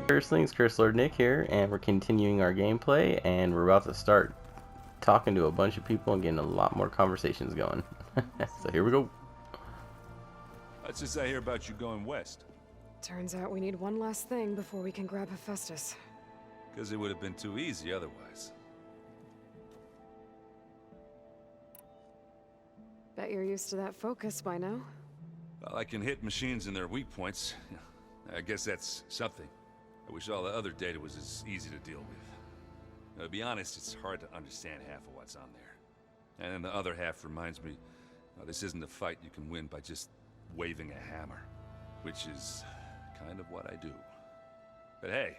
Curselings, Curse Lord Nick here, and we're continuing our gameplay, and we're about to start talking to a bunch of people and getting a lot more conversations going. So here we go. What's this I hear about you going west? Turns out we need one last thing before we can grab Hephaestus. Because it would have been too easy otherwise. Bet you're used to that focus by now. Well, I can hit machines in their weak points. I guess that's something. I wish all the other data was as easy to deal with. Now, to be honest, it's hard to understand half of what's on there. And then the other half reminds me, this isn't a fight you can win by just waving a hammer. Which is kind of what I do. But hey,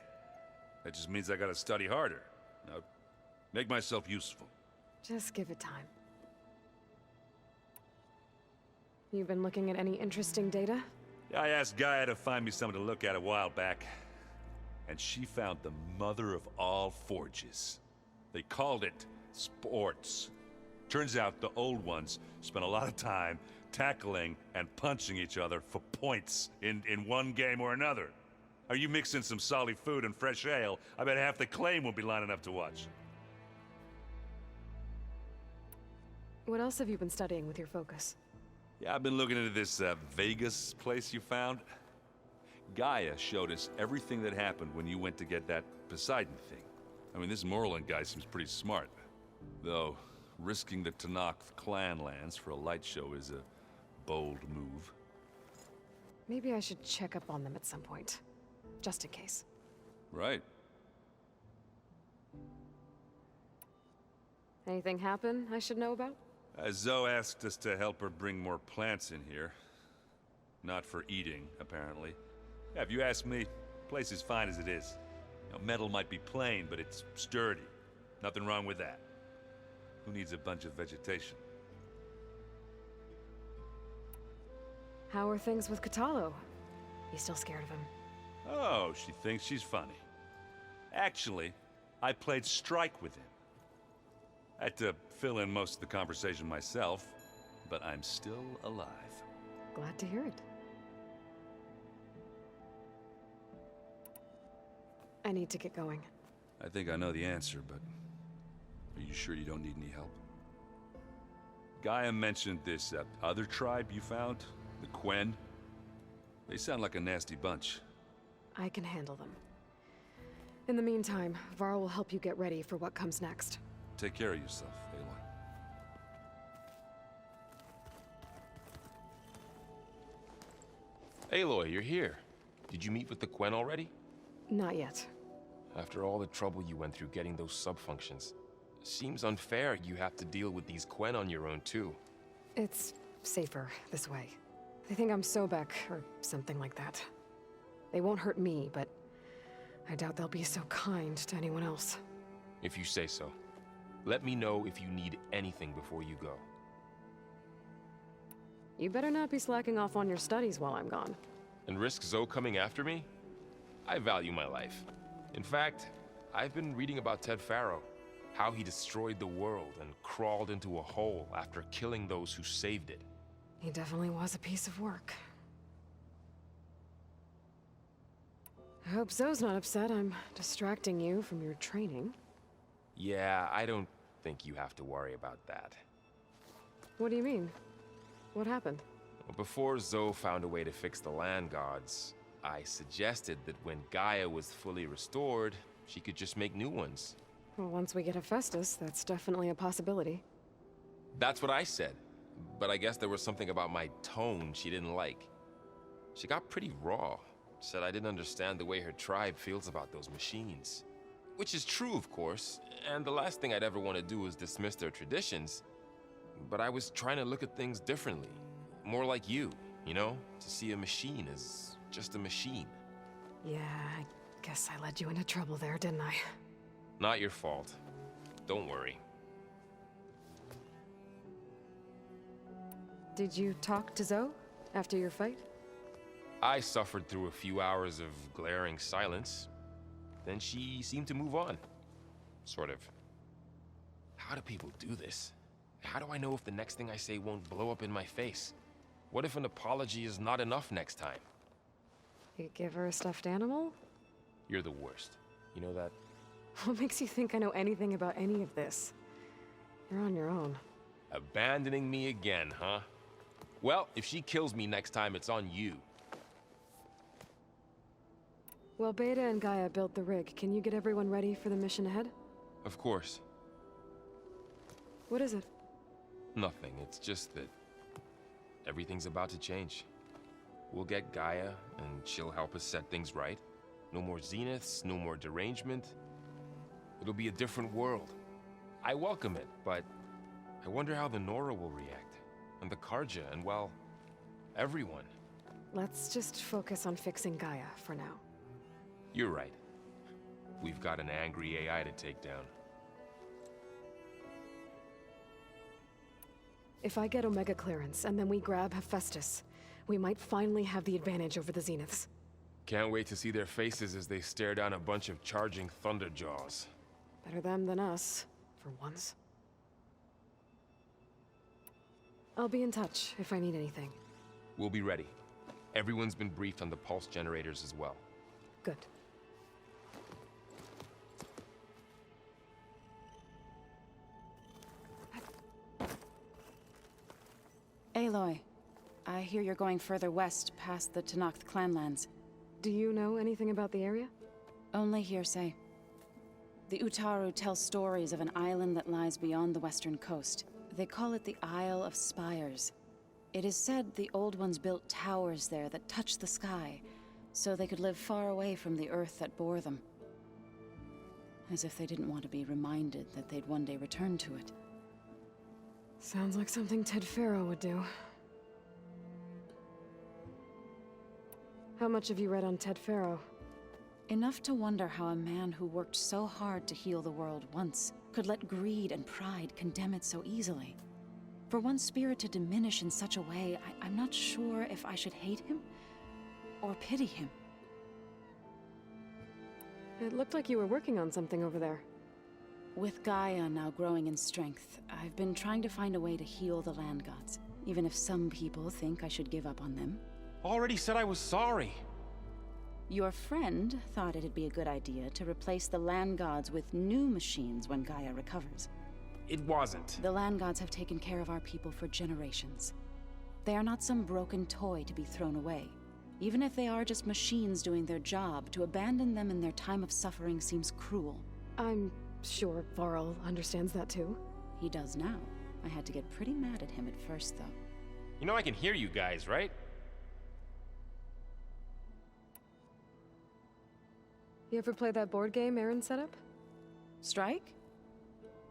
that just means I gotta study harder. Now, make myself useful. Just give it time. You've been looking at any interesting data? I asked Gaia to find me something to look at a while back. And she found the mother of all forges. They called it sports. Turns out the old ones spent a lot of time tackling and punching each other for points in one game or another. Are you mixing some solid food and fresh ale? I bet half the claim will be lining up to watch. What else have you been studying with your focus? Yeah, I've been looking into this Vegas place you found. Gaia showed us everything that happened when you went to get that Poseidon thing. I mean, this Morland guy seems pretty smart. Though, risking the Tanakh clan lands for a light show is a bold move. Maybe I should check up on them at some point. Just in case. Right. Anything happen I should know about? Zoe asked us to help her bring more plants in here. Not for eating, apparently. Yeah, if you ask me, the place is fine as it is. You know, metal might be plain, but it's sturdy. Nothing wrong with that. Who needs a bunch of vegetation? How are things with Katalo? You still scared of him? Oh, she thinks she's funny. Actually, I played strike with him. I had to fill in most of the conversation myself, but I'm still alive. Glad to hear it. I need to get going. I think I know the answer, but are you sure you don't need any help? Gaia mentioned this other tribe you found, the Quen. They sound like a nasty bunch. I can handle them. In the meantime, Varl will help you get ready for what comes next. Take care of yourself, Aloy. Aloy, you're here. Did you meet with the Quen already? Not yet. After all the trouble you went through getting those sub-functions, seems unfair you have to deal with these Quen on your own too. It's safer this way. They think I'm Sobek, or something like that. They won't hurt me, but I doubt they'll be so kind to anyone else. If you say so. Let me know if you need anything before you go. You better not be slacking off on your studies while I'm gone. And risk Zoe coming after me? I value my life. In fact, I've been reading about Ted Faro. How he destroyed the world and crawled into a hole after killing those who saved it. He definitely was a piece of work. I hope Zoe's not upset I'm distracting you from your training. Yeah, I don't think you have to worry about that. What do you mean? What happened? Before Zoe found a way to fix the land gods, I suggested that when Gaia was fully restored, she could just make new ones. Well, once we get Hephaestus, that's definitely a possibility. That's what I said, but I guess there was something about my tone she didn't like. She got pretty raw, said I didn't understand the way her tribe feels about those machines. Which is true, of course, and the last thing I'd ever want to do is dismiss their traditions. But I was trying to look at things differently. More like you know? To see a machine as just a machine. Yeah, I guess I led you into trouble there, didn't I? Not your fault. Don't worry. Did you talk to Zoe after your fight? I suffered through a few hours of glaring silence. Then she seemed to move on. Sort of. How do people do this? How do I know if the next thing I say won't blow up in my face? What if an apology is not enough next time? You give her a stuffed animal? You're the worst. You know that? What makes you think I know anything about any of this? You're on your own. Abandoning me again, huh? Well, if she kills me next time, it's on you. Well, Beta and Gaia built the rig. Can you get everyone ready for the mission ahead? Of course. What is it? Nothing. It's just that everything's about to change. We'll get Gaia, and she'll help us set things right. No more zeniths, no more derangement. It'll be a different world. I welcome it, but I wonder how the Nora will react. And the Karja, and well, everyone. Let's just focus on fixing Gaia for now. You're right. We've got an angry AI to take down. If I get Omega clearance, and then we grab Hephaestus, we might finally have the advantage over the Zeniths. Can't wait to see their faces as they stare down a bunch of charging Thunderjaws. Better them than us, for once. I'll be in touch if I need anything. We'll be ready. Everyone's been briefed on the pulse generators as well. Good. Aloy, I hear you're going further west past the Tenakth clanlands. Do you know anything about the area? Only hearsay. The Utaru tell stories of an island that lies beyond the western coast. They call it the Isle of Spires. It is said the Old Ones built towers there that touch the sky, so they could live far away from the earth that bore them. As if they didn't want to be reminded that they'd one day return to it. Sounds like something Ted Faro would do. How much have you read on Ted Faro? Enough to wonder how a man who worked so hard to heal the world once could let greed and pride condemn it so easily. For one spirit to diminish in such a way, I'm not sure if I should hate him or pity him. It looked like you were working on something over there. With Gaia now growing in strength, I've been trying to find a way to heal the land gods, even if some people think I should give up on them. Already said I was sorry. Your friend thought it'd be a good idea to replace the land gods with new machines when Gaia recovers. It wasn't. The land gods have taken care of our people for generations. They are not some broken toy to be thrown away. Even if they are just machines doing their job, to abandon them in their time of suffering seems cruel. I'm sure Varl understands that too. He does now. I had to get pretty mad at him at first, though. You know I can hear you guys, right? You ever play that board game Aaron set up? Strike?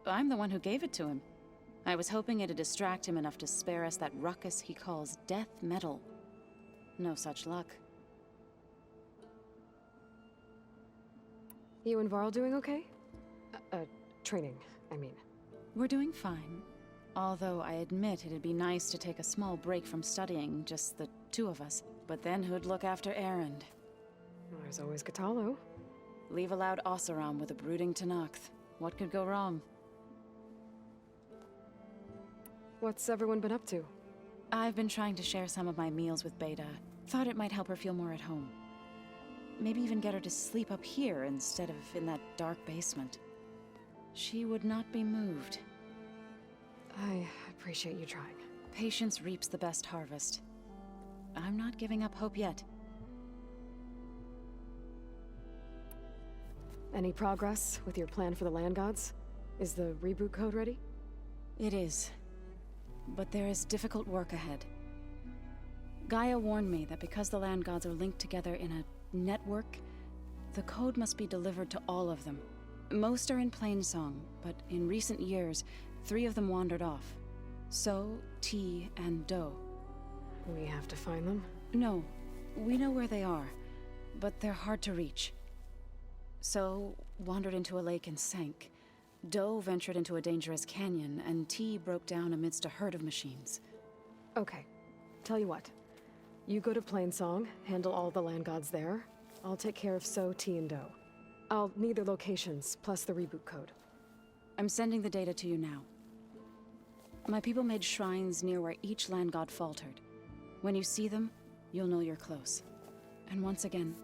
I'm the one who gave it to him. I was hoping it'd distract him enough to spare us that ruckus he calls death metal. No such luck. You and Varl doing okay? Training, I mean. We're doing fine. Although I admit it'd be nice to take a small break from studying, just the two of us. But then who'd look after Erend? Well, there's always Katalo. Leave a loud Oseram with a brooding Tenakth. What could go wrong? What's everyone been up to? I've been trying to share some of my meals with Beta. Thought it might help her feel more at home. Maybe even get her to sleep up here instead of in that dark basement. She would not be moved. I appreciate you trying. Patience reaps the best harvest. I'm not giving up hope yet. Any progress with your plan for the land gods? Is the reboot code ready? It is. But there is difficult work ahead. Gaia warned me that because the land gods are linked together in a network, the code must be delivered to all of them. Most are in Plainsong, but in recent years, 3 of them wandered off. So, T, and Do. We have to find them? No, we know where they are, but they're hard to reach. So, wandered into a lake and sank. Do ventured into a dangerous canyon, and T broke down amidst a herd of machines. Okay. Tell you what. You go to Plainsong, handle all the land gods there. I'll take care of So, T, and Do. I'll need their locations, plus the reboot code. I'm sending the data to you now. My people made shrines near where each land god faltered. When you see them, you'll know you're close. And once again,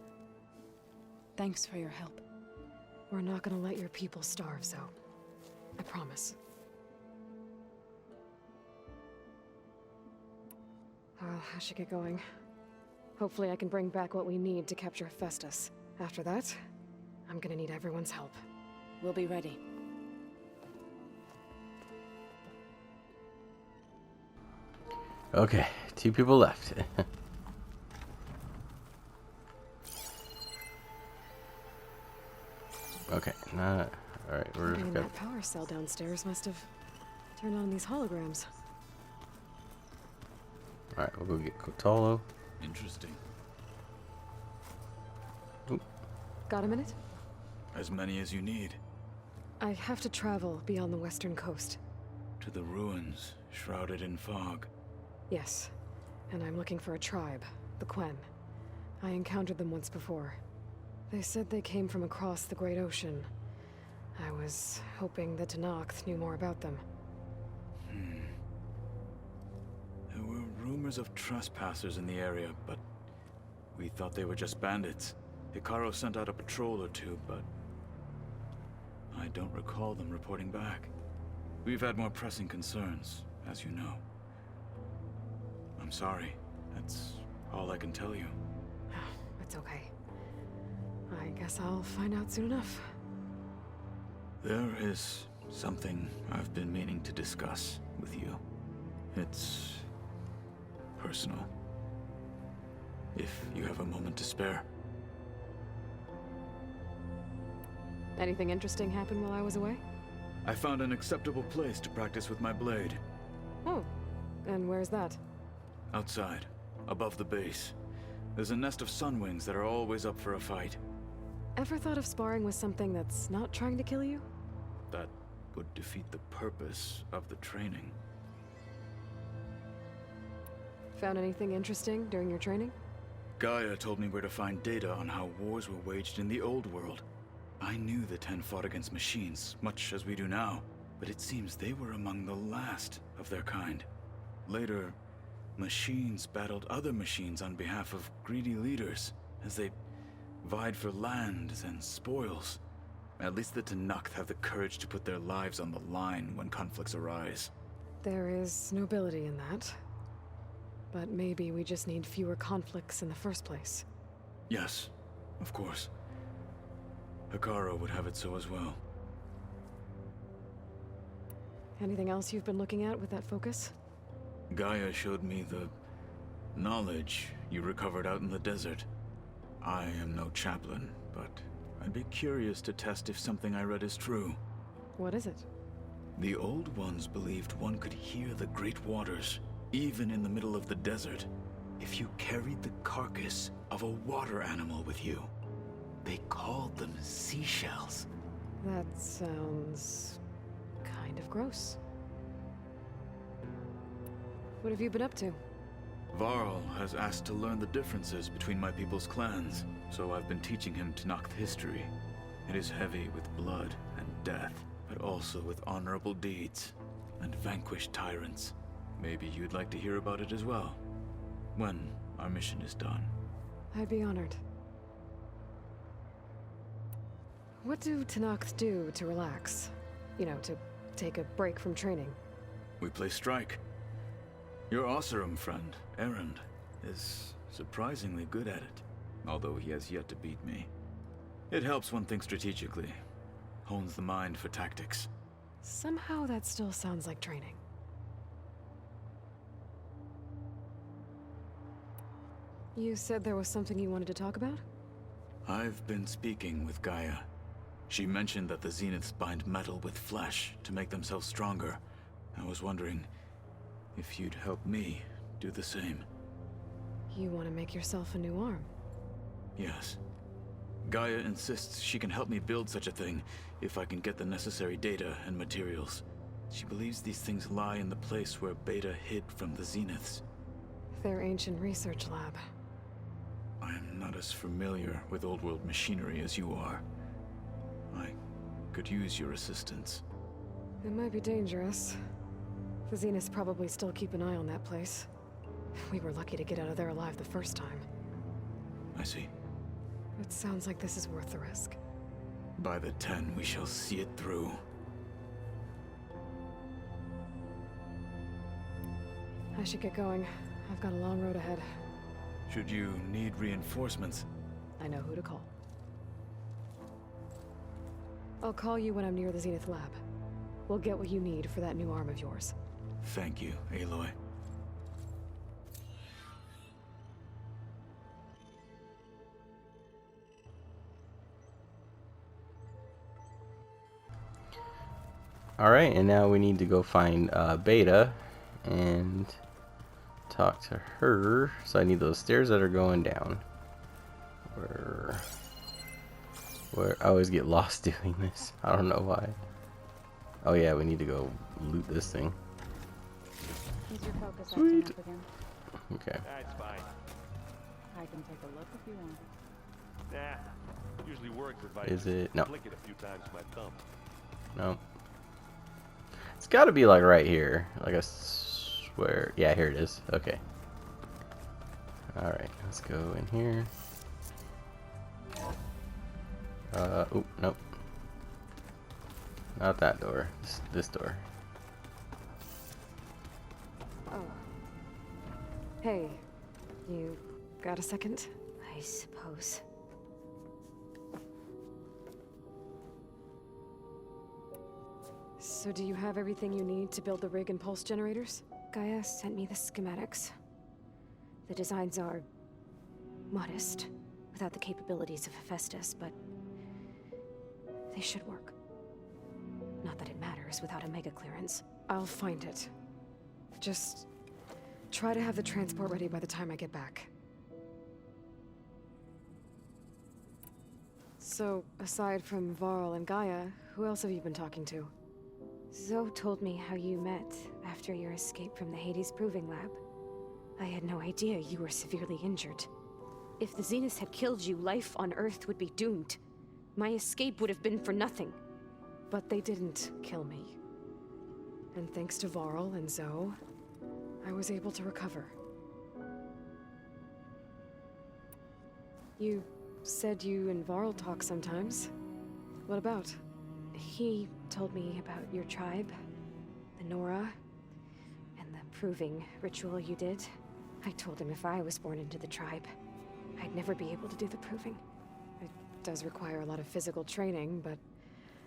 Thanks for your help. We're not gonna let your people starve, so I promise. Well, I should get going. Hopefully I can bring back what we need to capture Festus. After that, I'm gonna need everyone's help. We'll be ready. Okay, 2 people left. Okay, not alright. We're Being got, that power cell downstairs must have turned on these holograms. alright. We'll go get Kotolo. Interesting. Got a minute? As many as you need. I have to travel beyond the western coast. To the ruins, shrouded in fog. Yes, and I'm looking for a tribe, the Quen. I encountered them once before. They said they came from across the Great Ocean. I was hoping that Tenakth knew more about them. There were rumors of trespassers in the area, but we thought they were just bandits. Hikaru sent out a patrol or two, but I don't recall them reporting back. We've had more pressing concerns, as you know. I'm sorry. That's all I can tell you. It's okay. I guess I'll find out soon enough. There is something I've been meaning to discuss with you. It's personal. If you have a moment to spare. Anything interesting happen while I was away? I found an acceptable place to practice with my blade. Oh, and where's that? Outside, above the base. There's a nest of sunwings that are always up for a fight. Ever thought of sparring with something that's not trying to kill you? That would defeat the purpose of the training. Found anything interesting during your training? Gaia told me where to find data on how wars were waged in the old world. I knew the Ten fought against machines, much as we do now, but it seems they were among the last of their kind. Later, machines battled other machines on behalf of greedy leaders, as they vied for lands and spoils. At least the Tenakth have the courage to put their lives on the line when conflicts arise. There is nobility in that. But maybe we just need fewer conflicts in the first place. Yes, of course. Hikaru would have it so as well. Anything else you've been looking at with that focus? Gaia showed me the knowledge you recovered out in the desert. I am no chaplain, but I'd be curious to test if something I read is true. What is it? The Old Ones believed one could hear the great waters, even in the middle of the desert, if you carried the carcass of a water animal with you. They called them seashells. That sounds kind of gross. What have you been up to? Varl has asked to learn the differences between my people's clans, so I've been teaching him Tenakth history. It is heavy with blood and death, but also with honorable deeds and vanquished tyrants. Maybe you'd like to hear about it as well, when our mission is done. I'd be honored. What do Tenakth do to relax? You know, to take a break from training? We play strike. Your Oseram friend, Erend, is surprisingly good at it, although he has yet to beat me. It helps one think strategically, hones the mind for tactics. Somehow that still sounds like training. You said there was something you wanted to talk about? I've been speaking with Gaia. She mentioned that the Zeniths bind metal with flesh to make themselves stronger. I was wondering if you'd help me do the same. You want to make yourself a new arm? Yes. Gaia insists she can help me build such a thing if I can get the necessary data and materials. She believes these things lie in the place where Beta hid from the Zeniths. Their ancient research lab. I am not as familiar with old world machinery as you are. I could use your assistance. It might be dangerous. The Zeniths probably still keep an eye on that place. We were lucky to get out of there alive the first time. I see. It sounds like this is worth the risk. By the 10, we shall see it through. I should get going. I've got a long road ahead. Should you need reinforcements? I know who to call. I'll call you when I'm near the Zenith lab. We'll get what you need for that new arm of yours. Thank you, Aloy. Alright, and now we need to go find Beta and talk to her. So I need those stairs that are going down. Where I always get lost doing this. I don't know why. Oh yeah, we need to go loot this thing. Is your focus Sweet. acting up again? Okay. That's fine. I can take a look if you want. Nah, usually works if I Is just it? No. flick it a few times with my thumb. No. It's got to be like right here. Like I swear. Yeah, here it is. Okay. Alright, let's go in here. Oh, nope. Not that door. This door. Oh. Hey, you got a second? I suppose. So do you have everything you need to build the rig and pulse generators? Gaia sent me the schematics. The designs are modest, without the capabilities of Hephaestus, but they should work. Not that it matters without a mega clearance. I'll find it. Just try to have the transport ready by the time I get back. So, aside from Varl and Gaia, who else have you been talking to? Zoe told me how you met after your escape from the Hades Proving Lab. I had no idea you were severely injured. If the Zeniths had killed you, life on Earth would be doomed. My escape would have been for nothing. But they didn't kill me. And thanks to Varl and Zoe, I was able to recover. You said you and Varl talk sometimes. What about? He told me about your tribe, the Nora, and the proving ritual you did. I told him if I was born into the tribe, I'd never be able to do the proving. It does require a lot of physical training, but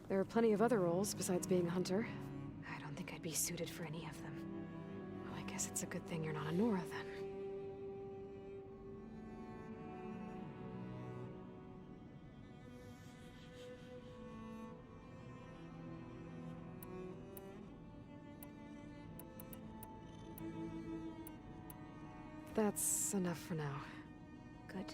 there are plenty of other roles besides being a hunter. I don't think I'd be suited for any of them. Well, I guess it's a good thing you're not a Nora then. That's enough for now. Good.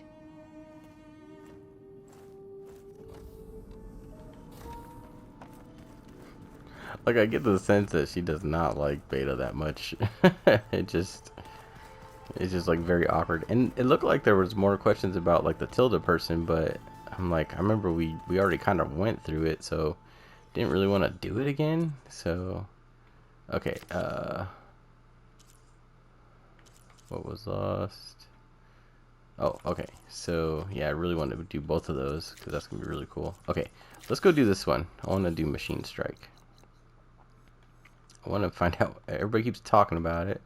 Like, I get the sense that she does not like Beta that much. It's just like very awkward. And it looked like there was more questions about like the Tilda person, but I'm like, I remember we already kind of went through it, so didn't really want to do it again. So, okay, what was lost? Oh, okay. So, yeah, I really wanted to do both of those because that's going to be really cool. Okay, let's go do this one. I want to do Machine Strike. I want to find out. Everybody keeps talking about it.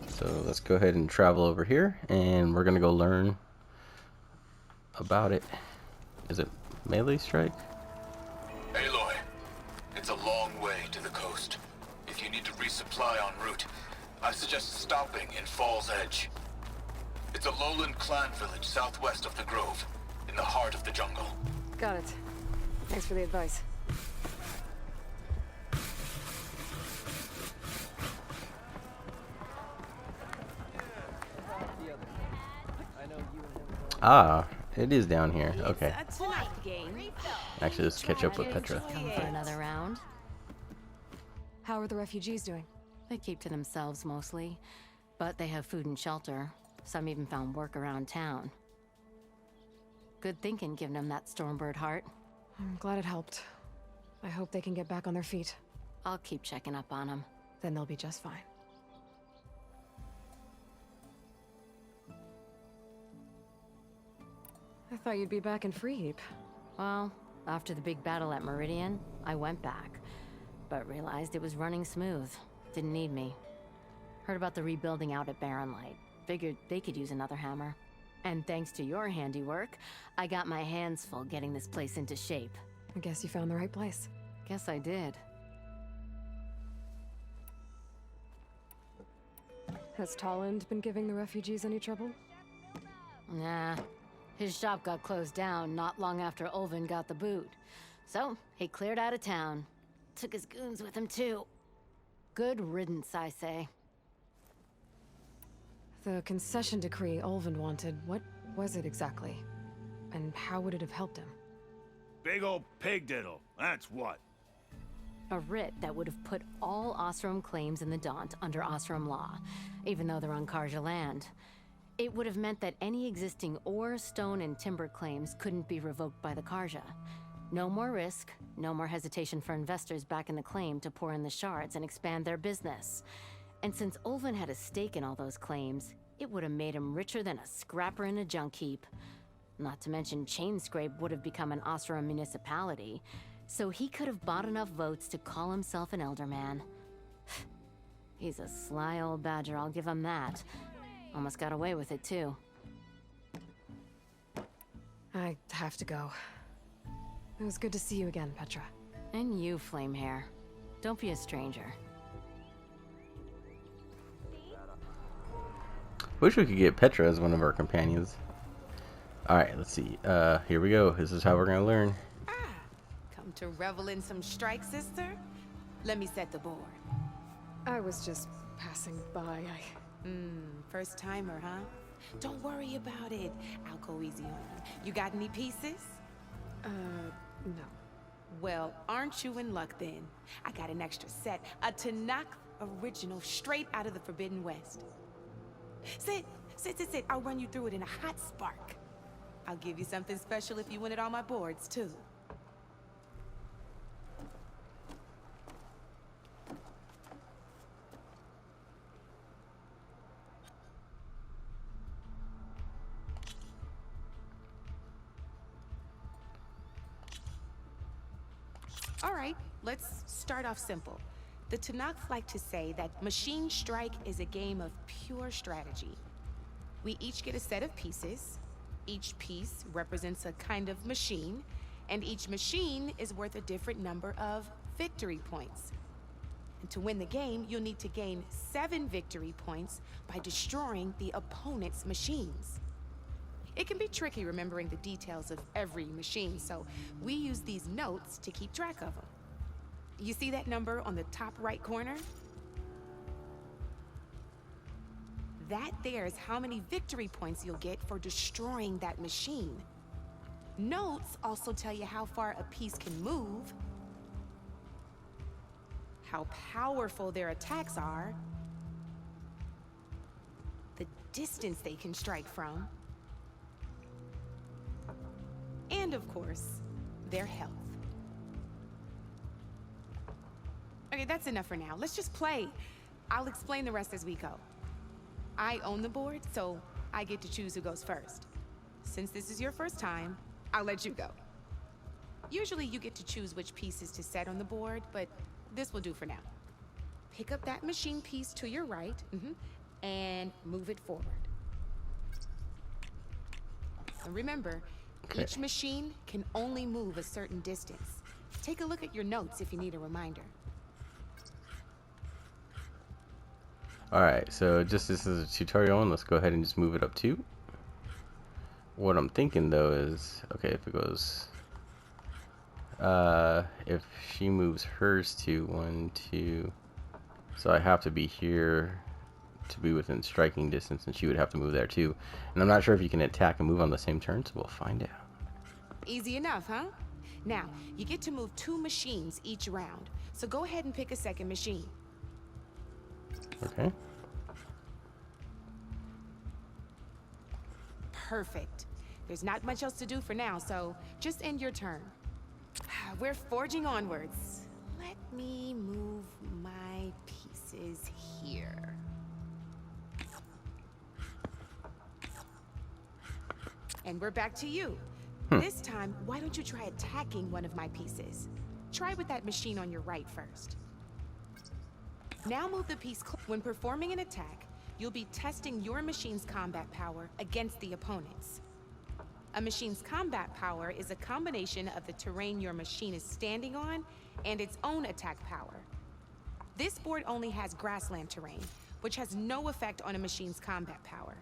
So, let's go ahead and travel over here, and we're going to go learn about it. Is it Melee Strike? Aloy, it's a long way to the coast. If you need to resupply en route, I suggest stopping in Fall's Edge. It's a lowland clan village southwest of the Grove, in the heart of the jungle. Got it. Thanks for the advice. Ah, it is down here. Okay. That's enough game. Actually, let's catch up with Petra. Come for another round. How are the refugees doing? They keep to themselves mostly, but they have food and shelter. Some even found work around town. Good thinking, giving them that Stormbird heart. I'm glad it helped. I hope they can get back on their feet. I'll keep checking up on them. Then they'll be just fine. I thought you'd be back in Freeheap. Well, after the big battle at Meridian, I went back, but realized it was running smooth. Didn't need me. Heard about the rebuilding out at Barren Light. Figured they could use another hammer. And thanks to your handiwork, I got my hands full getting this place into shape. I guess you found the right place. Guess I did. Has Tolland been giving the refugees any trouble? Nah. His shop got closed down not long after Ulvin got the boot. So, he cleared out of town. Took his goons with him, too. Good riddance, I say. The concession decree Ulvin wanted, what was it exactly? And how would it have helped him? Big old pig diddle, that's what. A writ that would have put all Osram claims in the Daunt under Osram law, even though they're on Karja land. It would have meant that any existing ore, stone, and timber claims couldn't be revoked by the Karja. No more risk, no more hesitation for investors back in the claim to pour in the shards and expand their business. And since Ulvin had a stake in all those claims, it would have made him richer than a scrapper in a junk heap. Not to mention Chainscrape would have become an Osram municipality, so he could have bought enough votes to call himself an elderman. He's a sly old badger, I'll give him that. Almost got away with it, too. I have to go. It was good to see you again, Petra. And you, Flamehair. Don't be a stranger. Wish we could get Petra as one of our companions. Alright, let's see. Here we go. This is how we're gonna learn. Come to revel in some strike, sister? Let me set the board. I was just passing by. First timer, huh? Don't worry about it. I'll go easy on you. You got any pieces? No. Well, aren't you in luck then? I got an extra set, a Tanakh original straight out of the Forbidden West. Sit. I'll run you through it in a hot spark. I'll give you something special if you win it on my boards, too. All right, let's start off simple. The Tanakh like to say that Machine Strike is a game of pure strategy. We each get a set of pieces. Each piece represents a kind of machine, and each machine is worth a different number of victory points. And to win the game, you'll need to gain 7 victory points by destroying the opponent's machines. It can be tricky remembering the details of every machine, so we use these notes to keep track of them. You see that number on the top right corner? That there is how many victory points you'll get for destroying that machine. Notes also tell you how far a piece can move, how powerful their attacks are, the distance they can strike from, and of course, their health. Okay, that's enough for now. Let's just play. I'll explain the rest as we go. I own the board, so I get to choose who goes first. Since this is your first time, I'll let you go. Usually you get to choose which pieces to set on the board, but this will do for now. Pick up that machine piece to your right, and move it forward. And remember, each machine can only move a certain distance. Take a look at your notes if you need a reminder. Alright, so just this is a tutorial, and let's go ahead and just move it up 2. What I'm thinking though is, okay, if it goes, if she moves hers to 1, 2, so I have to be here to be within striking distance, and she would have to move there too. And I'm not sure if you can attack and move on the same turn, so we'll find out. Easy enough, huh? Now, you get to move 2 machines each round, so go ahead and pick a second machine. Okay. Perfect. There's not much else to do for now, so just end your turn. We're forging onwards. Let me move my pieces here. And we're back to you. This time, why don't you try attacking one of my pieces? Try with that machine on your right first. Now move the piece when performing an attack, you'll be testing your machine's combat power against the opponent's. A machine's combat power is a combination of the terrain your machine is standing on and its own attack power. This board only has grassland terrain, which has no effect on a machine's combat power.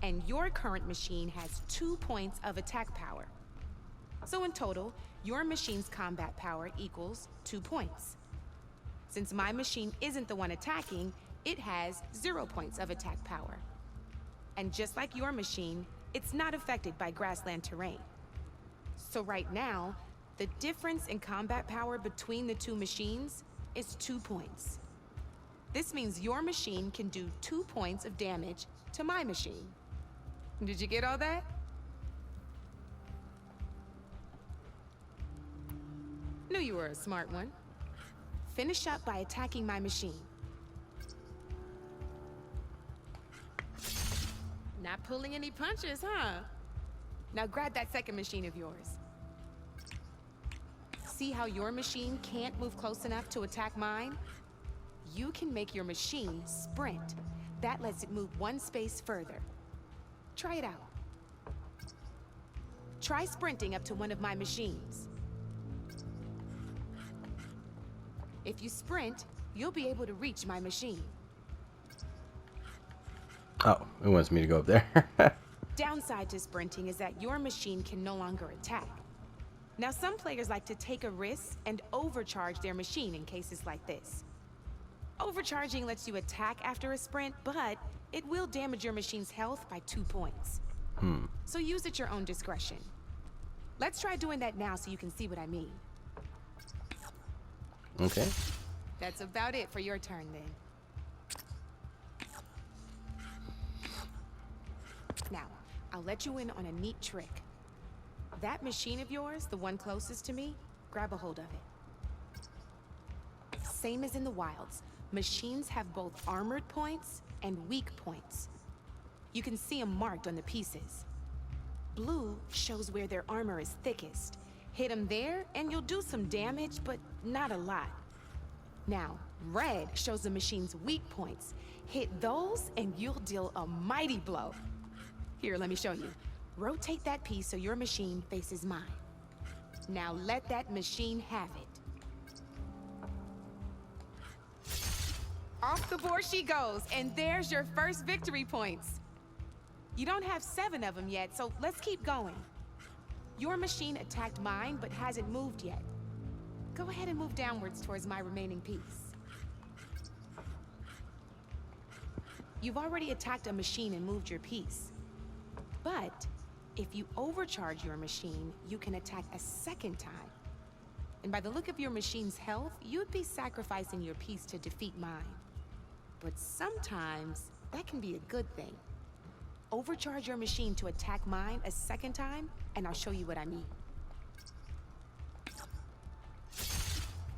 And your current machine has 2 points of attack power. So in total, your machine's combat power equals 2 points. Since my machine isn't the one attacking, it has 0 points of attack power. And just like your machine, it's not affected by grassland terrain. So right now, the difference in combat power between the two machines is 2 points. This means your machine can do 2 points of damage to my machine. Did you get all that? Knew you were a smart one. Finish up by attacking my machine. Not pulling any punches, huh? Now grab that second machine of yours. See how your machine can't move close enough to attack mine? You can make your machine sprint. That lets it move 1 space further. Try it out. Try sprinting up to one of my machines. If you sprint, you'll be able to reach my machine. Oh, it wants me to go up there. Downside to sprinting is that your machine can no longer attack. Now, some players like to take a risk and overcharge their machine in cases like this. Overcharging lets you attack after a sprint, but it will damage your machine's health by 2 points. So use at your own discretion. Let's try doing that now so you can see what I mean. Okay. That's about it for your turn then. Now, I'll let you in on a neat trick. That machine of yours, the one closest to me, grab a hold of it. Same as in the wilds, machines have both armored points and weak points. You can see them marked on the pieces. Blue shows where their armor is thickest. Hit them there and you'll do some damage, but not a lot. Now, red shows the machine's weak points. Hit those and you'll deal a mighty blow. Here, let me show you. Rotate that piece so your machine faces mine. Now let that machine have it. Off the board she goes, and there's your first victory points. You don't have 7 of them yet, so let's keep going. Your machine attacked mine, but hasn't moved yet. Go ahead and move downwards towards my remaining piece. You've already attacked a machine and moved your piece. But if you overcharge your machine, you can attack a second time. And by the look of your machine's health, you'd be sacrificing your piece to defeat mine. But sometimes, that can be a good thing. Overcharge your machine to attack mine a second time, and I'll show you what I mean.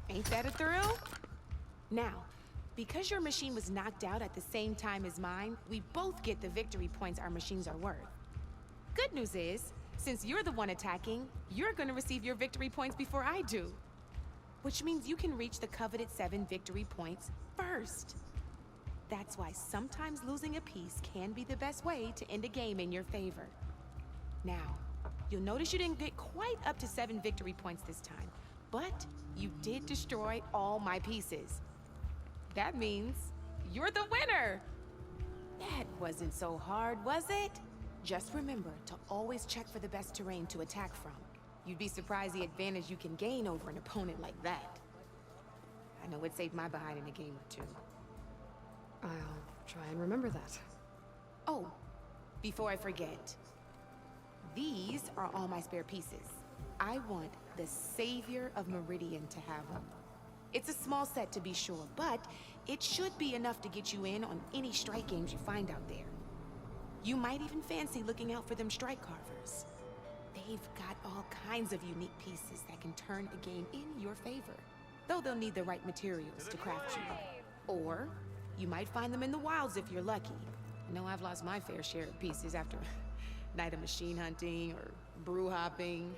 Ain't that a thrill? Now, because your machine was knocked out at the same time as mine, we both get the victory points our machines are worth. Good news is, since you're the one attacking, you're gonna receive your victory points before I do. Which means you can reach the coveted 7 victory points first. That's why sometimes losing a piece can be the best way to end a game in your favor. Now, you'll notice you didn't get quite up to 7 victory points this time, but you did destroy all my pieces. That means you're the winner! That wasn't so hard, was it? Just remember to always check for the best terrain to attack from. You'd be surprised the advantage you can gain over an opponent like that. I know it saved my behind in a game or 2. I'll try and remember that. Oh, before I forget. These are all my spare pieces. I want the Savior of Meridian to have them. It's a small set to be sure, but it should be enough to get you in on any strike games you find out there. You might even fancy looking out for them strike carvers. They've got all kinds of unique pieces that can turn a game in your favor, though they'll need the right materials to craft you. Or you might find them in the wilds if you're lucky. I know I've lost my fair share of pieces after night of machine hunting or brew hopping.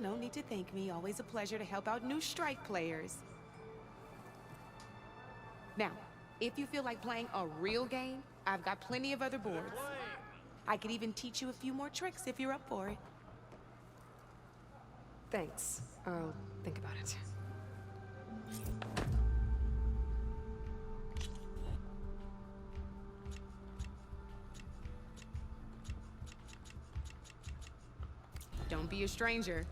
No need to thank me. Always a pleasure to help out new strike players. Now, if you feel like playing a real game, I've got plenty of other boards. I could even teach you a few more tricks if you're up for it. Thanks. I'll think about it. Don't be a stranger.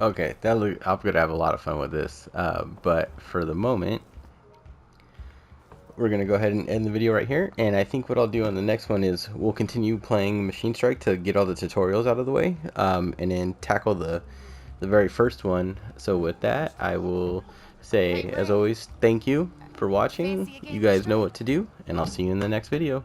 Okay, I'm gonna have a lot of fun with this, but for the moment, we're gonna go ahead and end the video right here. And I think what I'll do on the next one is we'll continue playing Machine Strike to get all the tutorials out of the way, and then tackle the very first one. So with that, I will say, as always, thank you for watching. You guys know what to do, and I'll see you in the next video.